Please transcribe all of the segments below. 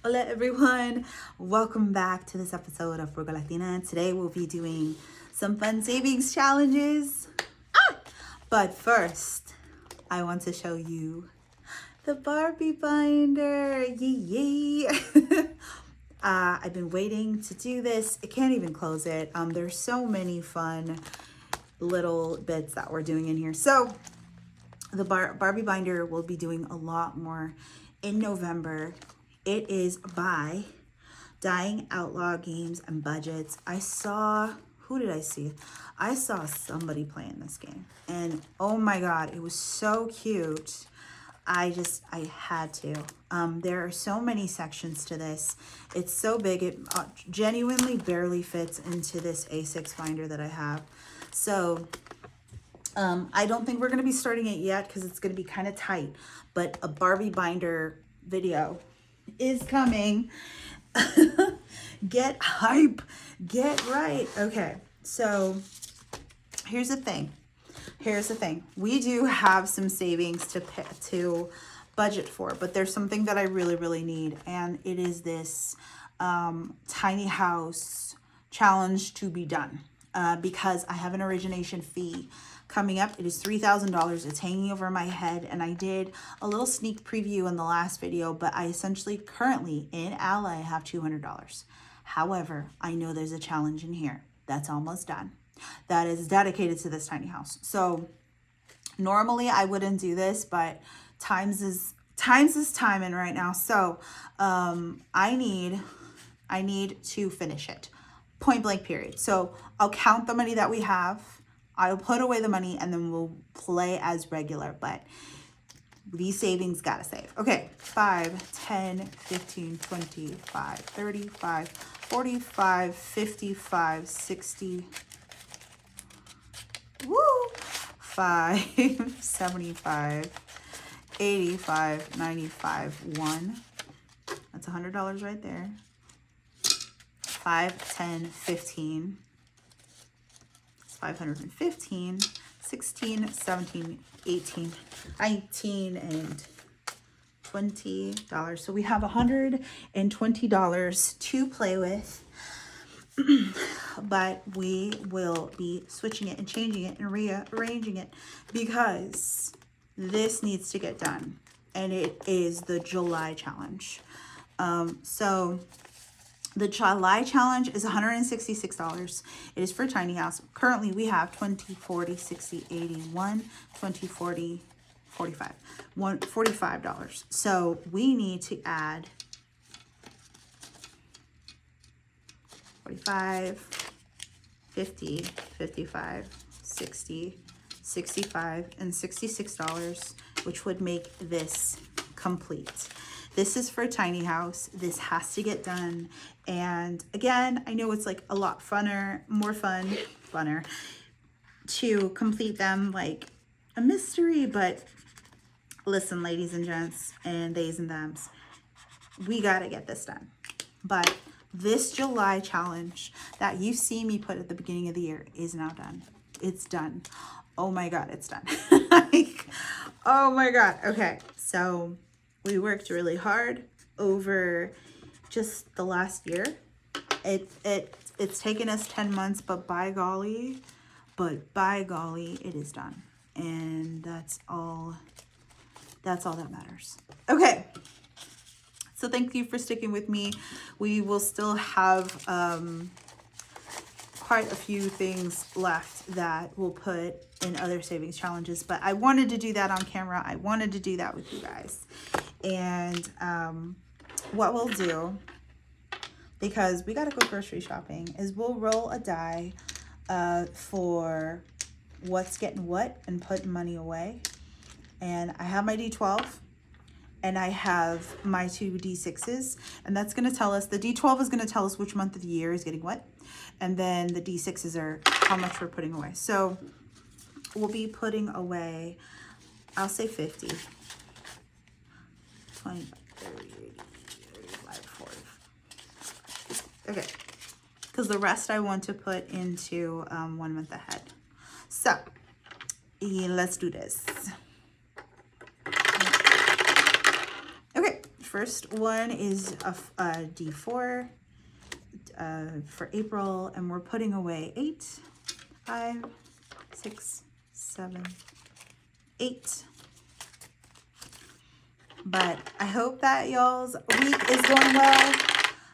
Hola everyone, welcome back to this episode of Frugal Latina. Today we'll be doing some fun savings challenges. But first, I want to show you the Barbie binder. Yay! I've been waiting to do this. I can't even close it. There's so many fun little bits that we're doing in here. So the Barbie binder will be doing a lot more in November. It is by Dying Outlaw Games and Budgets. Who did I see? I saw somebody playing this game and oh my God, it was so cute. I had to. There are so many sections to this. It's so big, it genuinely barely fits into this A6 binder that I have. So I don't think we're going to be starting it yet because it's going to be kind of tight, but a Barbie binder video is coming. Get hype, get right. Okay, so here's the thing. We do have some savings to budget for, but there's something that I really need, and it is this tiny house challenge to be done. Because I have an origination fee coming up. It is $3,000. It's hanging over my head, and I did a little sneak preview in the last video, but I essentially currently in Ally have $200. However, I know there's a challenge in here that's almost done that is dedicated to this tiny house. So normally I wouldn't do this, but times is timing right now. So I need to finish it. Point blank period. So I'll count the money that we have. I'll put away the money and then we'll play as regular, but these savings gotta save. Okay, 5, 10, 15, 25, 35, 45, 55, 60, woo, 5, 75, 85, 95, 1. That's $100 right there. 5, 10, 15, 515, 16, 17, 18, 19, and $20. So we have $120 to play with, but we will be switching it and changing it and rearranging it because this needs to get done, and it is the July challenge. So the July challenge is $166. It is for tiny house. Currently, we have 20, 40, 60, 80, 1, 20, 40, 45. $45. So we need to add 45, 50, 55, 60, 65, and $66, which would make this complete. This is for tiny house. This has to get done. And again, I know it's like a lot funner to complete them like a mystery, but listen, ladies and gents and theys and thems, we gotta get this done. But this July challenge that you see me put at the beginning of the year is now done. It's done. Oh my God, it's done. Like, oh my God. Okay, so we worked really hard over just the last year. It's taken us 10 months, but by golly, it is done. And that's all that matters. Okay. So thank you for sticking with me. We will still have quite a few things left that we'll put in other savings challenges, but I wanted to do that on camera. I wanted to do that with you guys. And what we'll do, because we gotta go grocery shopping, is we'll roll a die for what's getting what and putting money away. And I have my D12 and I have my 2 D6s, and that's gonna tell us, the D12 is gonna tell us which month of the year is getting what, and then the D6s are how much we're putting away. So we'll be putting away, I'll say 50, 25, 30, 35, 40. Okay, because the rest I want to put into 1 month ahead. So let's do this. Okay, first one is a D4 for April, and we're putting away 8, 5, 6, 7, 8. But I hope that y'all's week is going well.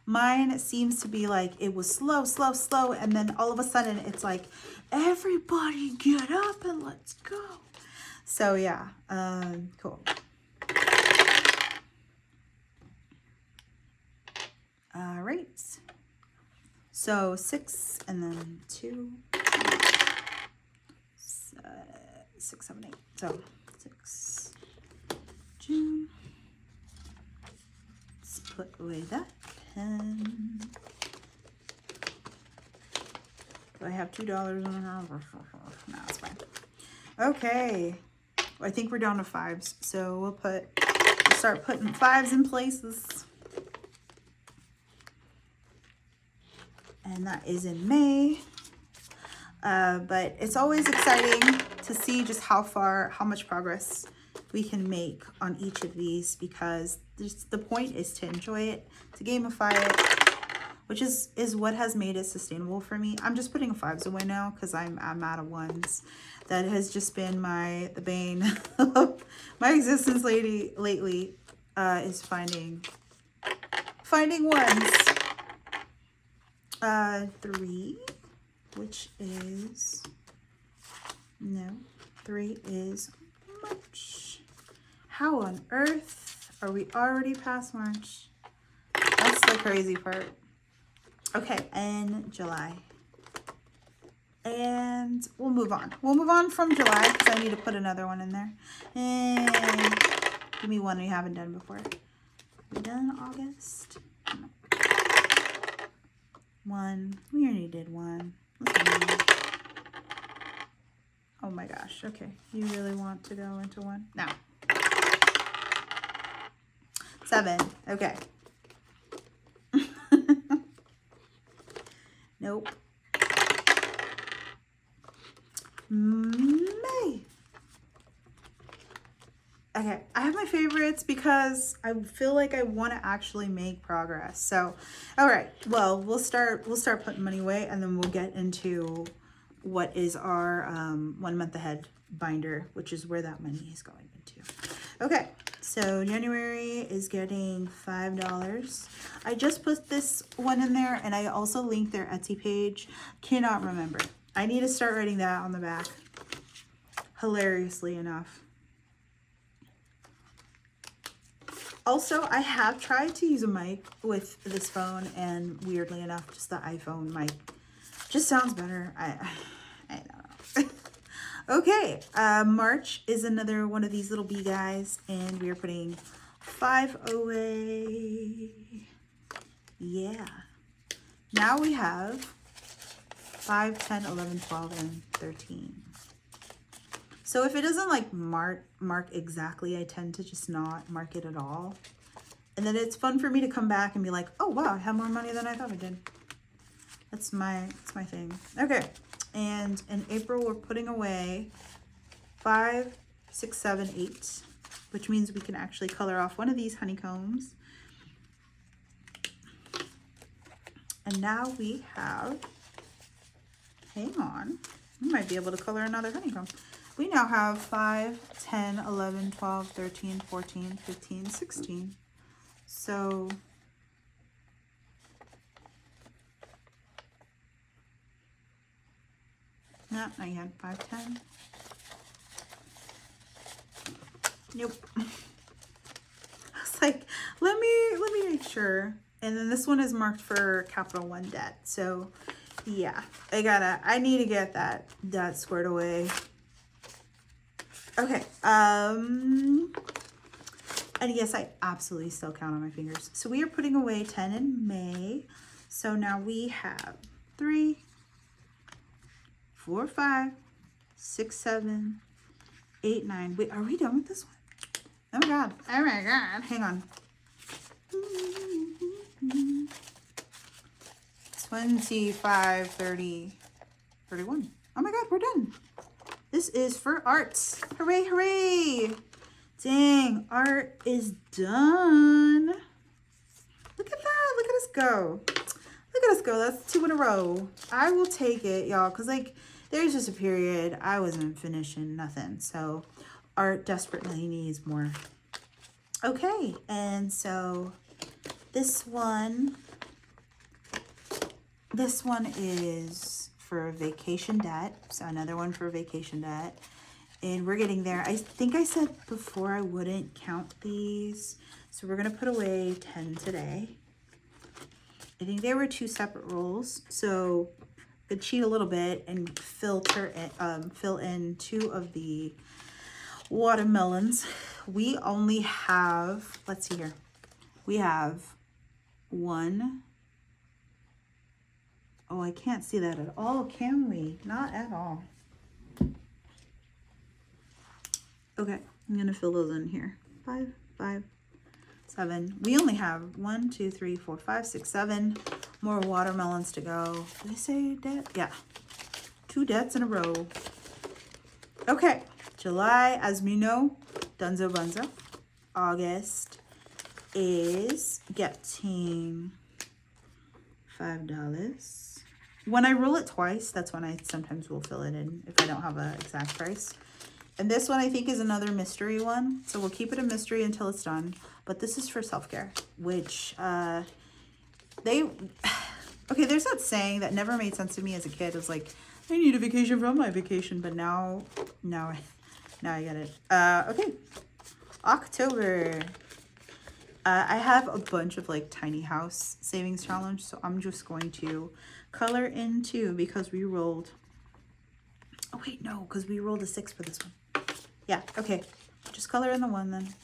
Mine seems to be like it was slow, and then all of a sudden it's like, everybody get up and let's go. So yeah, cool. All right. So 6 and then 2, 6, 7, 8. So 6, June. Let's put away that pen. Do I have $2 on her? No, it's fine. Okay. I think we're down to 5s. So we'll start putting 5s in places. And that is in May. But it's always exciting to see just how much progress we can make on each of these, because the point is to enjoy it, to gamify it, which is what has made it sustainable for me. I'm just putting 5s away now because I'm out of 1s. That has just been the bane of my existence lately, is finding 1s. 3, which is, no, 3 is March. How on earth are we already past March? That's the crazy part. Okay, and July. And we'll move on. We'll move on from July because I need to put another one in there. And give me one we haven't done before. We done August? No. 1. We already did 1. Oh my gosh. Okay. You really want to go into 1? No. 7. Okay. Nope. May. Okay, I have my favorites because I feel like I want to actually make progress. So, all right. Well, we'll start putting money away, and then we'll get into what is our 1 month ahead binder, which is where that money is going into. Okay. So January is getting $5. I just put this one in there, and I also linked their Etsy page. Cannot remember. I need to start writing that on the back. Hilariously enough. Also, I have tried to use a mic with this phone, and weirdly enough, just the iPhone mic just sounds better. I don't know. Okay, March is another one of these little bee guys, and we are putting 5 away. Yeah. Now we have 5, 10, 11, 12, and 13. So if it doesn't like mark exactly, I tend to just not mark it at all. And then it's fun for me to come back and be like, oh wow, I have more money than I thought I did. That's my thing. Okay. And in April, we're putting away 5, 6, 7, 8, which means we can actually color off one of these honeycombs. And now we have, hang on, we might be able to color another honeycomb. We now have 5, 10, 11, 12, 13, 14, 15, 16. So no, not yet. 5, 10. Nope. I was like, let me make sure. And then this one is marked for Capital One debt. So yeah, I need to get that squared away. Okay. And yes, I absolutely still count on my fingers. So we are putting away 10 in May. So now we have 3, 4, 5, 6, 7, 8, 9. Wait, are we done with this one? Oh my god. Oh my god. Hang on. 25, 30, 31. Oh my god, we're done. This is for arts. Hooray, hooray. Dang, art is done. at us go. Look at us go. That's 2 in a row. I will take it, y'all, because, like, there's just a period. I wasn't finishing nothing. So art desperately needs more. Okay, and so this one is for vacation debt. So another one for vacation debt. And we're getting there. I think I said before I wouldn't count these. So we're going to put away 10 today. I think there were 2 separate rolls. So I could cheat a little bit and fill in 2 of the watermelons. We only have, let's see here. We have 1. Oh, I can't see that at all, can we? Not at all. Okay, I'm gonna fill those in here. 5, 5, 7. We only have 1, 2, 3, 4, 5, 6, 7 more watermelons to go. Did I say debt? Yeah. 2 debts in a row. Okay, July, as we know, Dunzo Bunzo. August is getting $5. When I roll it twice, that's when I sometimes will fill it in if I don't have an exact price. And this one I think is another mystery one. So we'll keep it a mystery until it's done. But this is for self-care, which okay, there's that saying that never made sense to me as a kid. It was like, I need a vacation from my vacation, but now I get it. Okay, October. I have a bunch of like tiny house savings challenge, so I'm just going to color in 2 because we rolled. Oh wait, no, because we rolled a 6 for this one. Yeah, okay, just color in the 1 then.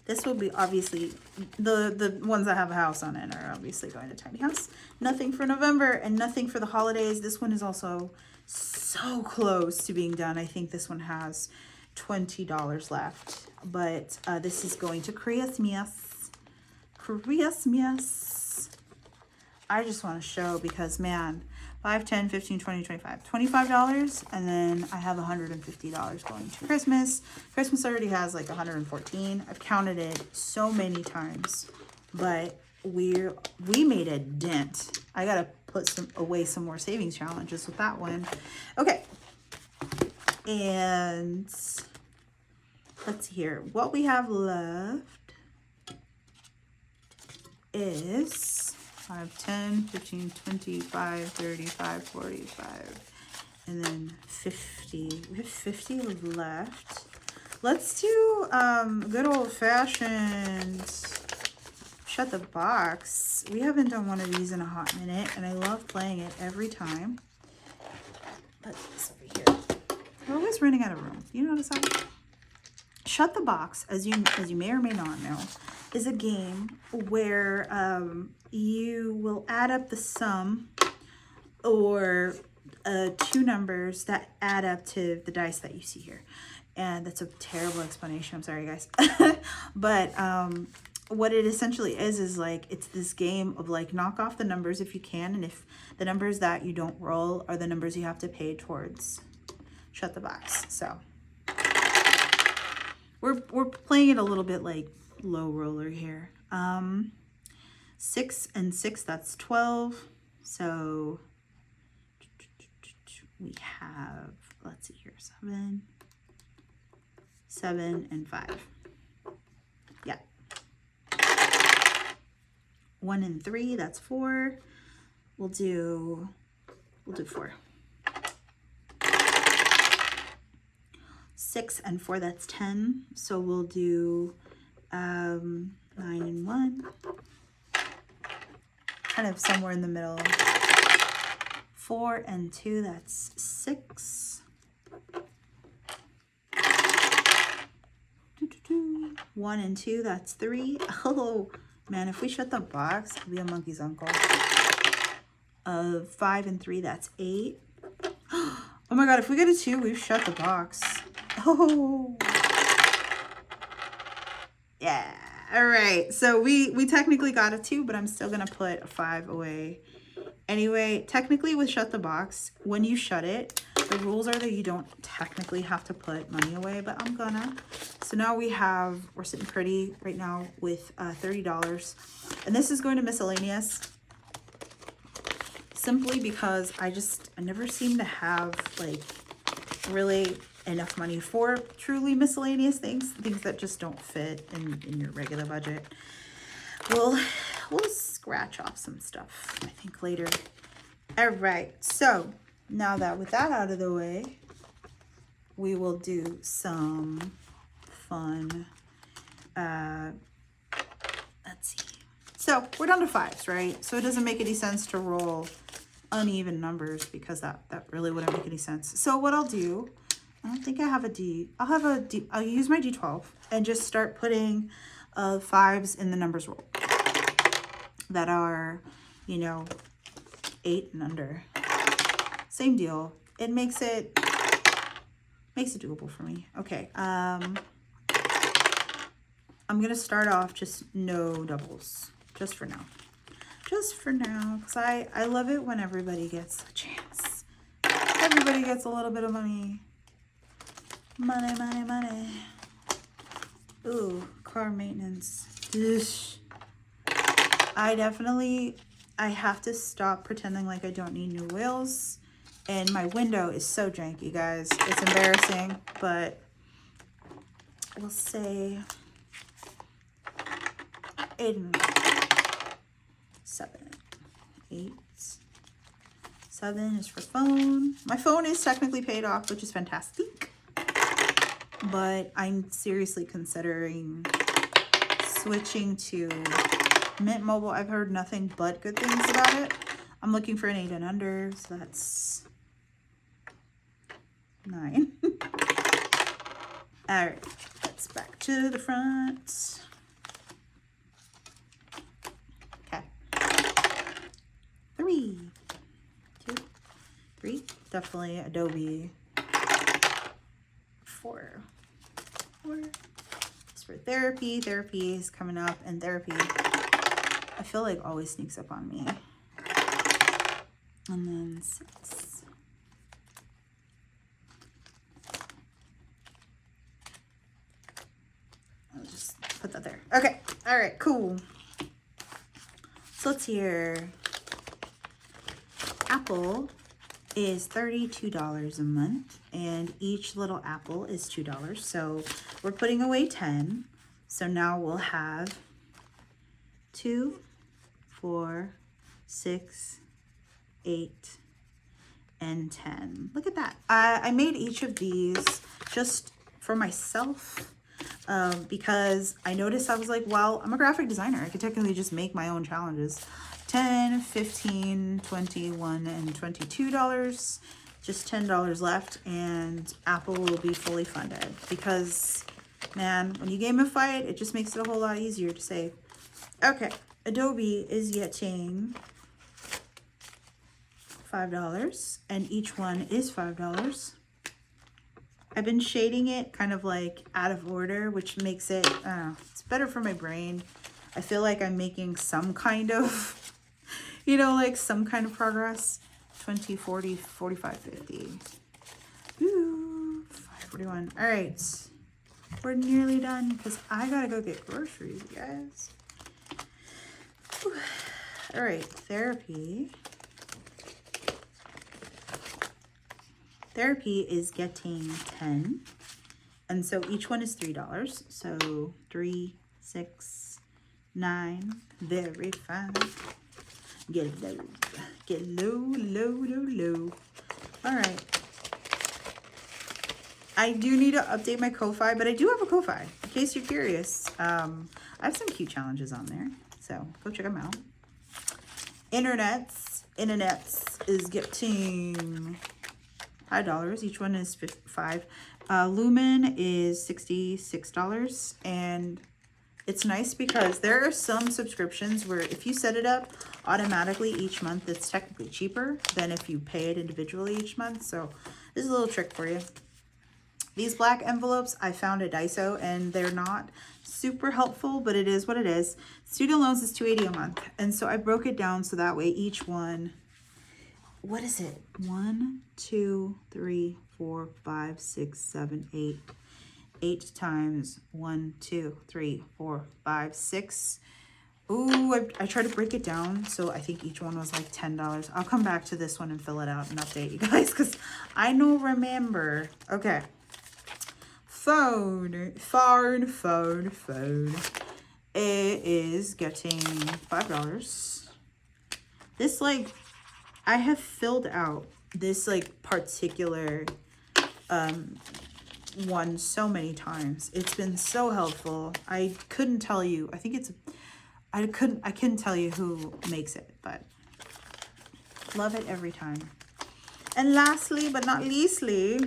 This will be obviously the ones that have a house on it are obviously going to tiny house. Nothing for November and nothing for the holidays. This one is also so close to being done. I think this one has $20 left, but this is going to Christmas. I just want to show because, man, 5, 10, 15, 20, 25, $25, and then I have $150 going to Christmas. Christmas already has like 114. I've counted it so many times, but we made a dent. I gotta put away some more savings challenges with that one. Okay, and let's see here. What we have left is 5, 10, 15, 25, 35, 45, and then 50. We have 50 left. Let's do good old-fashioned shut the box. We haven't done one of these in a hot minute, and I love playing it every time. Put this over here. We're always running out of room. You notice that? Shut the box, as you may or may not know, is a game where you will add up the sum or 2 numbers that add up to the dice that you see here. And that's a terrible explanation. I'm sorry, guys. But what it essentially is like, it's this game of like knock off the numbers if you can. And if the numbers that you don't roll are the numbers you have to pay towards shut the box. So we're playing it a little bit like low roller here. 6 and 6, that's 12. So we have, let's see here, 7, 7 and 5. Yeah. 1 and 3, that's 4. We'll do 4. 6 and 4, that's 10. So we'll do 9 and 1. Kind of somewhere in the middle. 4 and 2, that's 6. 1 and 2, that's 3. Oh man, if we shut the box, I'll be a monkey's uncle. 5 and 3, that's 8. Oh my god, if we get a 2, we've shut the box. Oh yeah. All right, so we technically got a 2, but I'm still gonna put a 5 away. Anyway, technically with shut the box, when you shut it, The rules are that you don't technically have to put money away, but I'm gonna. So now we're sitting pretty right now with $30. And this is going to miscellaneous simply because I never seem to have like really enough money for truly miscellaneous things that just don't fit in your regular budget. We'll scratch off some stuff, I think, later. All right, so now that with that out of the way, we will do some fun, let's see. So we're down to 5s, right? So it doesn't make any sense to roll uneven numbers because that really wouldn't make any sense. So what I'll do, I don't think I have a D. I'll use my D12 and just start putting 5s in the numbers roll that are, you know, 8 and under. Same deal. It makes it doable for me. Okay. I'm gonna start off just no doubles, just for now. Just for now, because I love it when everybody gets a chance. Everybody gets a little bit of money. Money, money, money. Ooh, car maintenance. Ish. I have to stop pretending like I don't need new wheels. And my window is so janky, guys. It's embarrassing, but we'll say 8 and 7. 8. 7 is for phone. My phone is technically paid off, which is fantastic. But I'm seriously considering switching to Mint Mobile. I've heard nothing but good things about it. I'm looking for an 8 and under, so that's 9. All right, let's back to the front. Okay. 3, 2, 3. Definitely Adobe. 4. It's for therapy. Therapy is coming up, and therapy, I feel like, always sneaks up on me. And then 6. I'll just put that there. Okay. All right. Cool. So let's hear. Apple is $32 a month, and each little apple is $2. So we're putting away 10. So now we'll have 2, 4, 6, 8, and 10. Look at that. I made each of these just for myself because I noticed, I was like, well, I'm a graphic designer. I could technically just make my own challenges. 10, 15, 21, and $22. Just $10 left, and Apple will be fully funded because, man, when you gamify it, it just makes it a whole lot easier to save. Okay, Adobe is getting $5, and each one is $5. I've been shading it kind of like out of order, which makes it, it's better for my brain. I feel like I'm making some kind of, you know, like some kind of progress. 20, 40, 45, 50. Ooh, 541. All right. We're nearly done because I gotta go get groceries, guys. Whew. All right, therapy. Therapy is getting 10. And so each one is $3. So 3, 6, 9. Very fine. Get low. Get low, low, low, low. All right. I do need to update my Ko-Fi, but I do have a Ko-Fi, in case you're curious. I have some cute challenges on there, so go check them out. Internets is getting $5. Each one is $5. Lumen is $66, and it's nice because there are some subscriptions where if you set it up automatically each month, it's technically cheaper than if you pay it individually each month. So this is a little trick for you. These black envelopes I found at Daiso, and they're not super helpful, but it is what it is. Student loans is $280 a month, and so I broke it down so that way each one what is it? 1, 2, 3, 4, 5, 6, 7, 8. 8 times 1, 2, 3, 4, 5, 6. Ooh, I tried to break it down, so I think each one was like $10. I'll come back to this one and fill it out and update you guys because I don't remember. Okay. Phone. It is getting $5. This, like, I have filled out this, like, particular one so many times. It's been so helpful. I couldn't tell you. I think it's, I couldn't tell you who makes it, but love it every time. And lastly, but not leastly,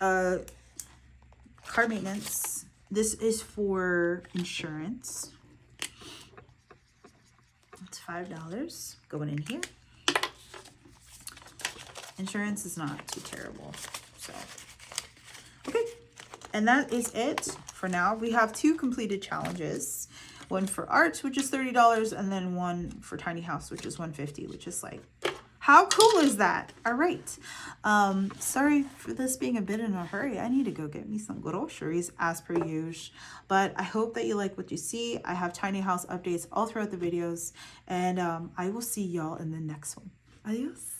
car maintenance. This is for insurance. It's $5 going in here. Insurance is not too terrible, so okay. And that is it for now. We have 2 completed challenges. One for art, which is $30, and then one for tiny house, which is $150, which is like, how cool is that? All right. Sorry for this being a bit in a hurry. I need to go get me some groceries as per usual. But I hope that you like what you see. I have tiny house updates all throughout the videos, and I will see y'all in the next one. Adios.